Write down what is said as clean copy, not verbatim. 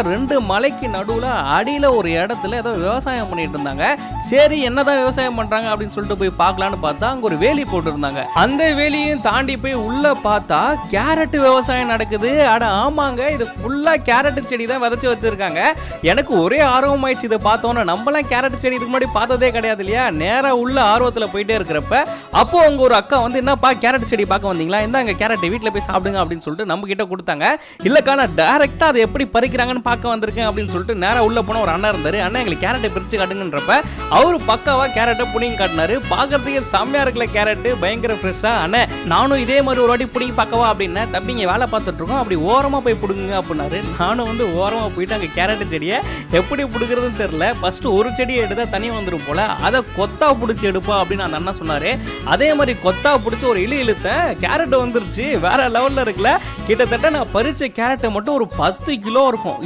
2 மலைக்கு நடுவுல அடியில ஒரு இடத்துல ஏதோ விவசாயம் பண்ணிட்டு இருந்தாங்க. சரி என்னதான் விவசாயம் பண்றாங்க அப்படின்னு சொல்லிட்டு போய் பார்க்கலான்னு பார்த்தா அங்க ஒரு வேலி போட்டுருந்தாங்க. அந்த வேலியையும் தாண்டி போய் உள்ள பார்த்தா கேரட் விவசாயம் நடக்குது. அட ஆமாங்க, இது ஃபுல்லா கேரட் செடி தான் விதைச்சு வச்சிருக்காங்க. எனக்கு ஒரே ஆர்வமாயிடுச்சு இதை பார்த்தோன்னே. நம்மலாம் கேரட் செடி இதுக்கு முன்னாடி பார்த்ததே கிடையாது இல்லையா? நேரா உள்ள ஆர்வத்துல போயிட்டே இருக்கிறப்ப அப்போ அவங்க ஒரு அக்கா வந்து என்னப்பா கேரட் செடி பார்க்க வந்தீங்களா, இந்தாங்க கேரட் வீட்டில் போய் சாப்பிடுங்க அப்படின்னு சொல்லிட்டு நம்ம கிட்ட கொடுத்தாங்க. இல்லக்கா நான் டைரக்டா அதை எப்படி பறிக்கிறாங்கன்னு பார்க்க வந்திருக்கேன் அப்படின்னு சொல்லிட்டு நேரா உள்ள போன ஒரு அண்ணா இருந்தாரு. அண்ணா எங்களுக்கு கேரட்டை பிரிச்சு காட்டுங்கன்றப்ப அவரு பக்காவா கேரட்டை புடிங்கி காட்டினாரு. பார்க்கறதுக்கு செம்மையா இருக்குல்ல கேரட், பயங்கர ஃப்ரெஷ்ஷா. அண்ணா நானும் இதே மாதிரி ஒரு வாட்டி புடிங்கி பார்க்கவா அப்படின்னா, தம்பிங்க வேலை பார்த்துட்டு இருக்கோம், அப்படி ஓரமா போய் புடுங்குங்க அப்படின்னாரு. நானும் வந்து ஓரமா போயிட்டு அங்கே கேரட் செடியை எப்படி புடுக்கிறதுன்னு தெரியல. ஃபர்ஸ்ட் ஒரு செடியை எடுத்தா தனியாக வந்துடும் போல, அதை கொத்தா பிடிச்சி எடுப்பா அப்படின்னு அந்த அண்ணா சொன்னாரு. அதே மாதிரி கொத்தா பிடிச்சி ஒரு இழுத்தேன், கேரட் வந்துருச்சு. வேற லெவல்ல இருக்குல்ல. கிட்டத்தட்ட நான் பறிச்ச கேரட்டை மட்டும் ஒரு 10 கிலோ இருக்கும்.